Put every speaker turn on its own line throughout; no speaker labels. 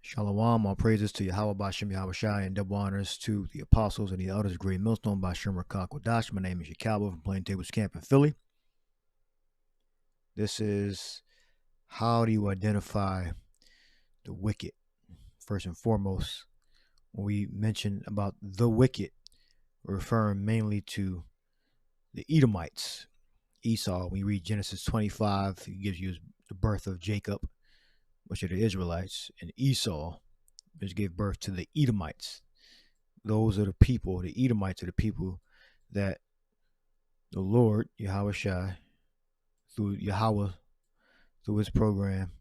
Shalom, all praises to Yahweh Bashem Yahweh Shai, and double honors to the apostles and the elders, great millstone Bashem Rakak Wadash. My name is Yakaba from Plain Tables Camp in Philly. This is how do you identify the wicked? First and foremost, when we mention about the wicked, we're referring mainly to the Edomites. Esau, when you read Genesis 25, it gives you the birth of Jacob, which are the Israelites, and Esau, which gave birth to the Edomites. Those are the people, the Edomites are the people that the Lord, Yahweh Shai, through Yahweh, through his program,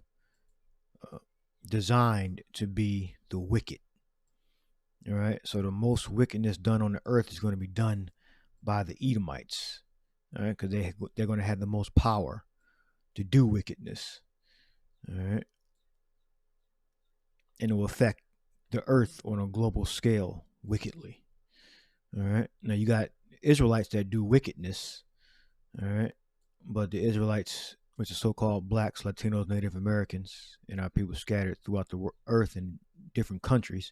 designed to be the wicked. All right, so the most wickedness done on the earth is going to be done by the Edomites, all right, because they're going to have the most power to do wickedness, all right, and it will affect the earth on a global scale wickedly. All right, now you got Israelites that do wickedness, all right, but the Israelites, which are so-called blacks, Latinos, Native Americans, and our people scattered throughout the earth in different countries,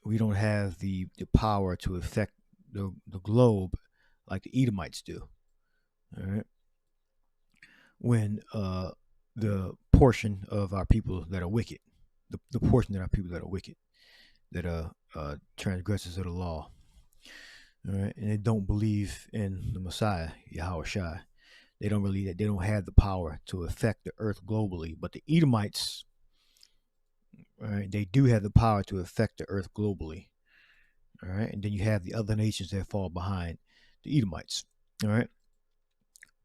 we don't have the power to affect the globe like the Edomites do. All right, when the portion of our people that are wicked, the portion of our people that are wicked, that are transgressors of the law, all right, and they don't believe in the Messiah, Yahweh Shai. They don't have the power to affect the earth globally. But the Edomites, all right, they do have the power to affect the earth globally. All right, and then you have the other nations that fall behind the Edomites. All right,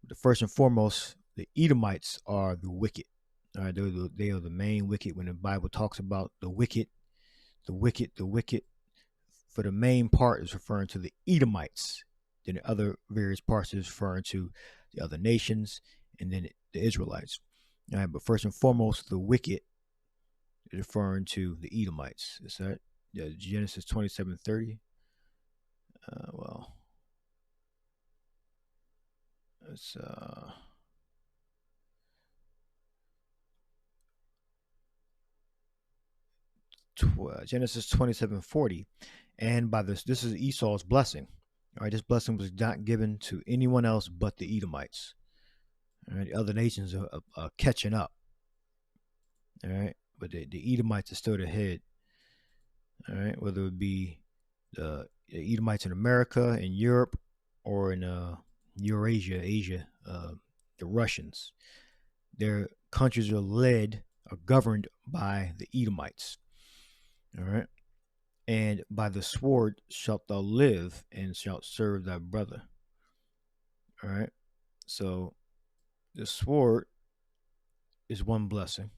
the first and foremost, the Edomites are the wicked. All right, they are the main wicked. When the Bible talks about the wicked, for the main part is referring to the Edomites. Then the other various parts is referring to the other nations, and then the Israelites. All right, but first and foremost, the wicked is referring to the Edomites. Is that Genesis 27:30? Well, it's Genesis 27:40, and by this is Esau's blessing. All right, this blessing was not given to anyone else but the Edomites. All right, the other nations are catching up. All right, but the Edomites are still ahead. All right, whether it be the Edomites in America, in Europe, or in Eurasia, Asia, the Russians. Their countries are governed by the Edomites. All right, and by the sword shalt thou live, and shalt serve thy brother. All right, so the sword is one blessing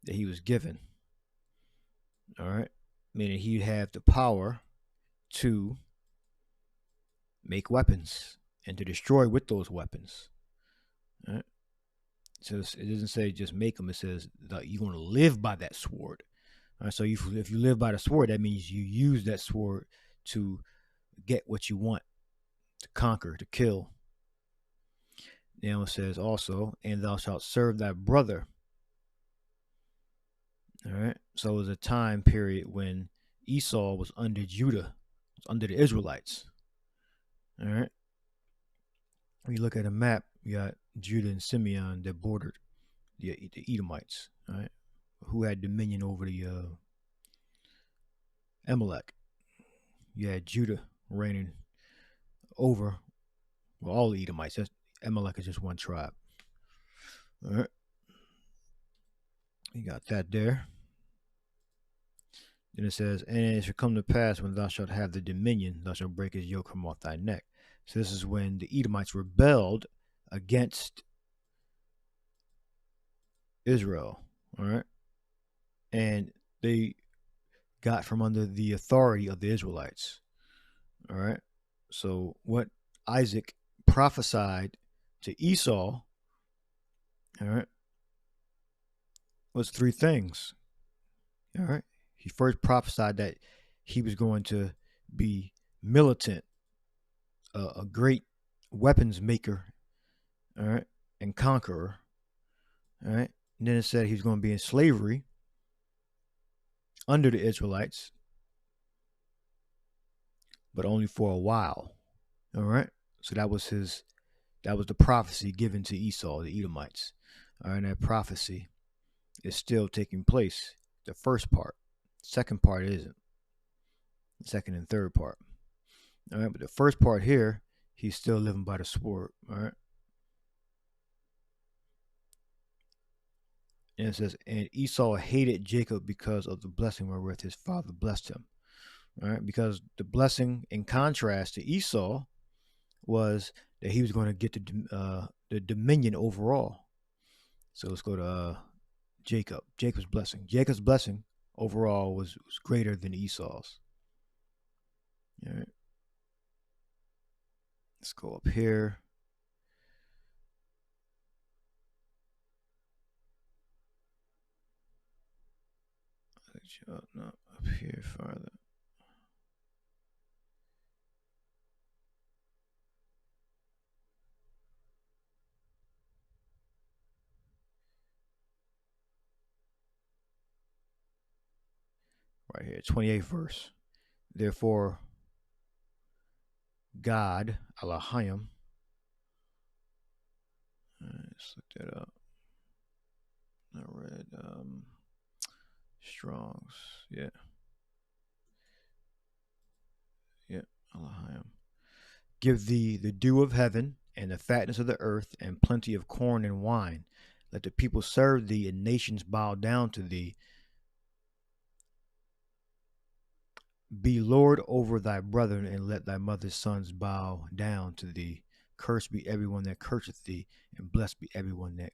that he was given. All right, meaning he had the power to make weapons and to destroy with those weapons. All right? So it doesn't say just make them. It says that you're going to live by that sword. All right, so if you live by the sword, that means you use that sword to get what you want, to conquer, to kill. Now it says also, and thou shalt serve thy brother. All right, so it was a time period when Esau was under Judah, was under the Israelites. All right, when you look at a map, you got Judah and Simeon that bordered the Edomites. All right, who had dominion over the Amalek. You had Judah reigning over all the Edomites. Amalek is just one tribe. All right, you got that there. Then it says, and it shall come to pass when thou shalt have the dominion, thou shalt break his yoke from off thy neck. So this is when the Edomites rebelled against Israel. All right, and they got from under the authority of the Israelites. All right, so what Isaac prophesied to Esau, all right, was three things. All right, he first prophesied that he was going to be militant, a great weapons maker, all right, and conqueror, all right, And then it said he was going to be in slavery under the Israelites, but only for a while. All right. So that was the prophecy given to Esau, the Edomites. All right. And that prophecy is still taking place. The first part. Second part isn't. The second and third part. All right. But the first part here, he's still living by the sword. All right. And it says, and Esau hated Jacob because of the blessing wherewith his father blessed him. All right. Because the blessing, in contrast to Esau, was that he was going to get the dominion overall. So let's go to Jacob. Jacob's blessing. Jacob's blessing overall was greater than Esau's. All right. Let's go up here. No, up here farther. Right here, 28th verse. Therefore, God, Elohim. Let's look that up. I read Strong's. Yeah. Elohim. Give thee the dew of heaven and the fatness of the earth and plenty of corn and wine. Let the people serve thee and nations bow down to thee. Be Lord over thy brethren, and let thy mother's sons bow down to thee. Cursed be everyone that curseth thee, and blessed be everyone that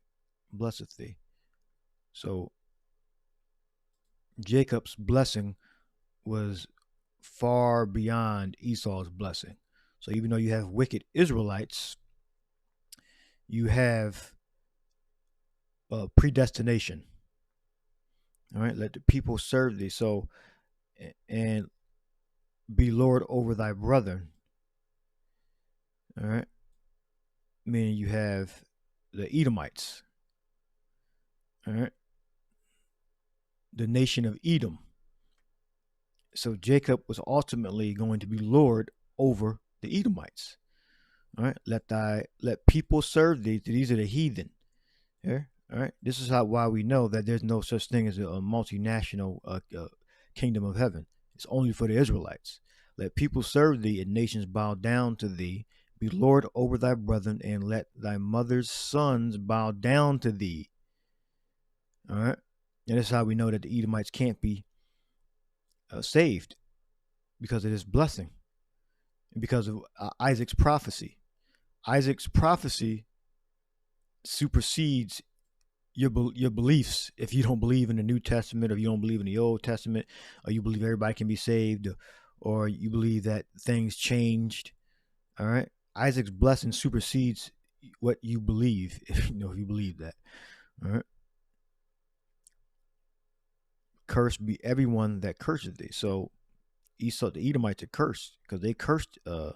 blesseth thee. So Jacob's blessing was far beyond Esau's blessing. So even though you have wicked Israelites, you have predestination. All right, let the people serve thee. So, and be Lord over thy brethren. All right, meaning you have the Edomites. All right, the nation of Edom. So Jacob was ultimately going to be Lord over the Edomites. All right, let people serve thee. These are the heathen. Yeah. All right. This is why we know that there's no such thing as a multinational kingdom of heaven. It's only for the Israelites. Let people serve thee and nations bow down to thee. Be Lord over thy brethren, and let thy mother's sons bow down to thee. All right. And this is how we know that the Edomites can't be saved, because of this blessing, and because of Isaac's prophecy. Isaac's prophecy supersedes your beliefs. If you don't believe in the New Testament, or you don't believe in the Old Testament, or you believe everybody can be saved, or you believe that things changed, all right, Isaac's blessing supersedes what you believe, if you believe that. All right. Cursed be everyone that curseth thee. So Esau, the Edomites, are cursed because they cursed. It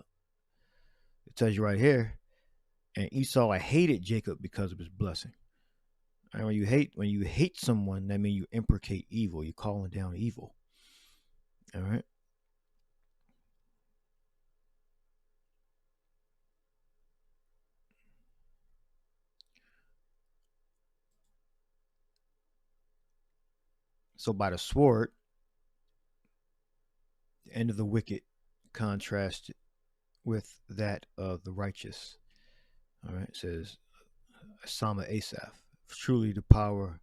tells you right here, and Esau hated Jacob because of his blessing. And when you hate someone, that means you imprecate evil. You're calling down evil. All right. So by the sword, the end of the wicked contrasted with that of the righteous. All right. It says, Sama Asaph. Truly the power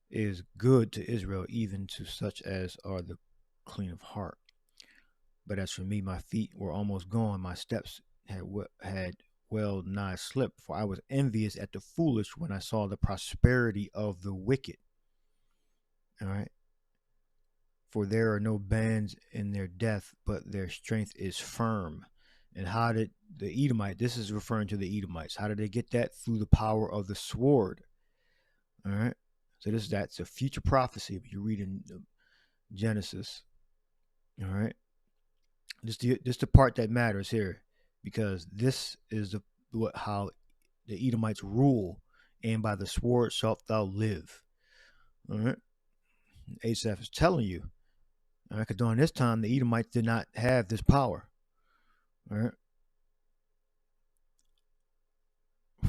is good to Israel, even to such as are the clean of heart. But as for me, my feet were almost gone. My steps had well nigh slipped, for I was envious at the foolish when I saw the prosperity of the wicked. All right. For there are no bands in their death, but their strength is firm. And how did the Edomite, this is referring to the Edomites, how did they get that? Through the power of the sword. All right. So that's a future prophecy if you read in Genesis. All right. This the part that matters here, because this is how the Edomites rule and by the sword shalt thou live. All right. Asaph is telling you, all right, because during this time the Edomites did not have this power. All right.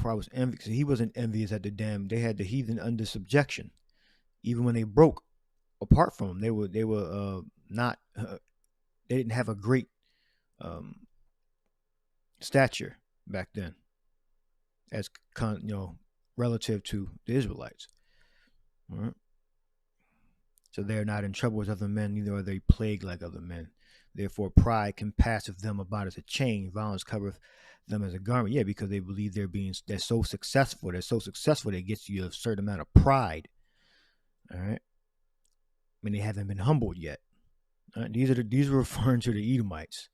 For I was envious, he wasn't envious at the damn. They had the heathen under subjection, even when they broke apart from them. They were not. They didn't have a great stature back then, as relative to the Israelites. All right. So they are not in trouble as other men, neither are they plagued like other men. Therefore, pride compasseth them about as a chain, violence covereth them as a garment. Yeah, because they believe they're so successful. They're so successful that it gets you a certain amount of pride. All right. I mean, they haven't been humbled yet. All right? These are referring to the Edomites.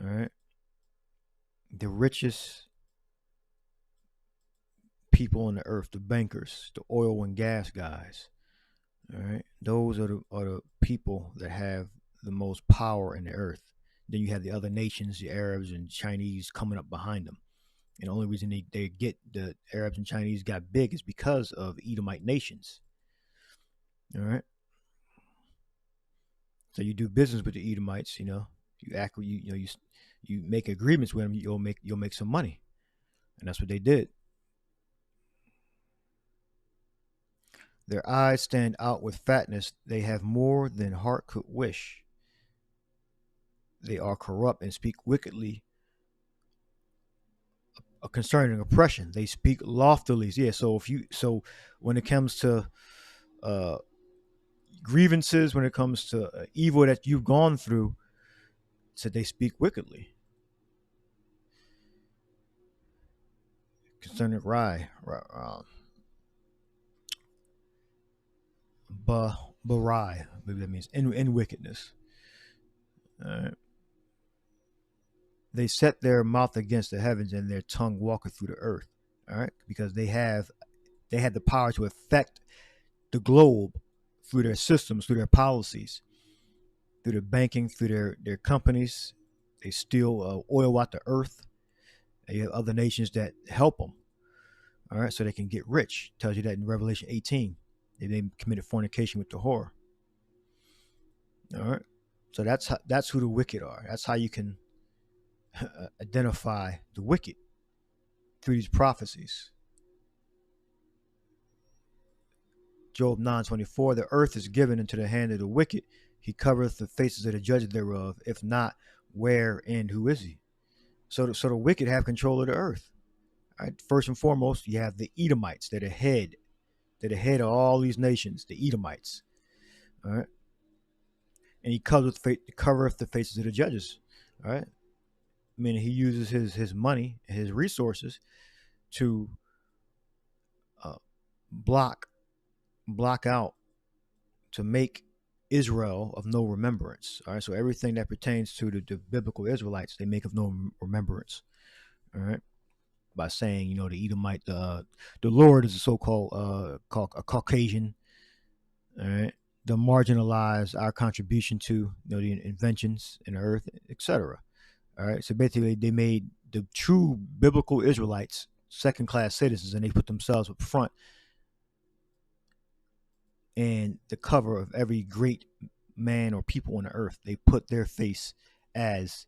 All right. The richest people on the earth, the bankers, the oil and gas guys. All right. Those are the people that have the most power in the earth. Then you have the other nations, the Arabs and Chinese, coming up behind them. And the only reason the Arabs and Chinese got big is because of Edomite nations. All right. So you do business with the Edomites, you make agreements with them, you'll make some money. And that's what they did. Their eyes stand out with fatness. They have more than heart could wish. They are corrupt and speak wickedly concerning oppression. They speak loftily. Yeah. So when it comes to grievances, when it comes to evil that you've gone through, so they speak wickedly concerning barai, maybe that means in wickedness. All right. They set their mouth against the heavens, and their tongue walketh through the earth. All right, because they had the power to affect the globe through their systems, through their policies, through their banking, through their companies. They steal oil out the earth. And you have other nations that help them. All right, so they can get rich. Tells you that in Revelation 18. They committed fornication with the whore. All right, so that's who the wicked are. That's how you can identify the wicked through these prophecies. Job 9:24, the earth is given into the hand of the wicked. He covereth the faces of the judges thereof. If not, where and who is he? So the wicked have control of the earth. All right. First and foremost, you have the Edomites. They're the head. They're the head of all these nations, the Edomites. All right. And he covereth the faces of the judges. All right. Meaning he uses his money, his resources to block out, to make Israel of no remembrance. All right. So everything that pertains to the biblical Israelites, they make of no remembrance. All right. By saying, the Edomite, the Lord is a so-called a Caucasian. All right. To marginalize our contribution to the inventions in the earth, etc. All right. So basically, they made the true biblical Israelites second-class citizens, and they put themselves up front and the cover of every great man or people on the earth. They put their face as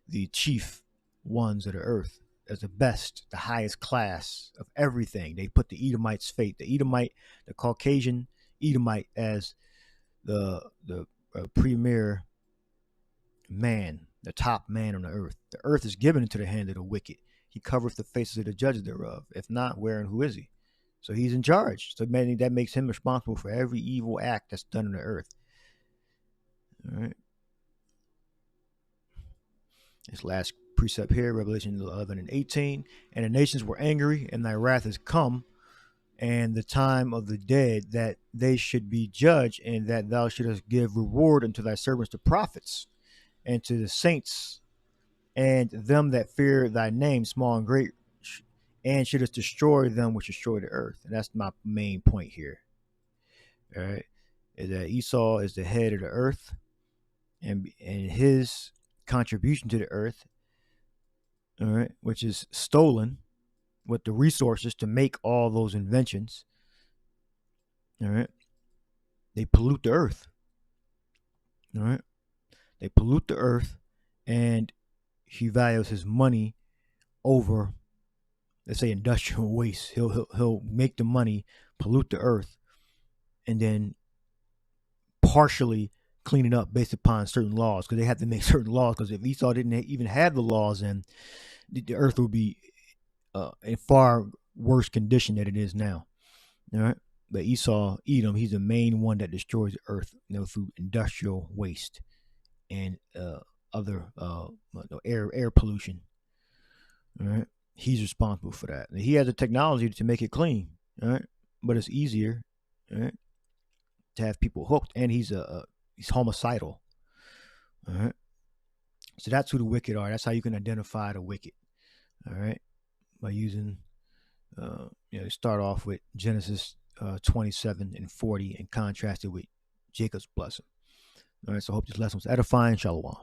the chief ones of the earth, as the best, the highest class of everything. They put the Edomite's fate, the Caucasian Edomite, as the premier man, the top man on the earth. The earth is given into the hand of the wicked. He covereth the faces of the judges thereof. If not, where and who is he? So he's in charge. So that makes him responsible for every evil act that's done on the earth. All right. This last precept here, Revelation 11 and 18. And the nations were angry, and thy wrath is come, and the time of the dead, that they should be judged, and that thou shouldest give reward unto thy servants the prophets, and to the saints, and them that fear thy name, small and great, and shouldest destroy them which destroy the earth. And that's my main point here. All right. Is that Esau is the head of the earth, and his contribution to the earth, all right, which is stolen, with the resources to make all those inventions. All right. They pollute the earth. All right. They pollute the earth, and he values his money over, let's say, industrial waste. He'll make the money, pollute the earth, and then partially clean it up based upon certain laws, because they have to make certain laws. Because if Esau didn't even have the laws, then the earth would be in far worse condition than it is now. All right. But Esau, Edom, he's the main one that destroys the earth, through industrial waste and other air pollution. All right. He's responsible for that. He has the technology to make it clean. All right. But it's easier, all right, to have people hooked, and he's homicidal. All right. So that's who the wicked are. That's how you can identify the wicked. All right. By using, start off with Genesis 27 and 40 and contrast it with Jacob's blessing. All right. So I hope this lesson was edifying. Shalom.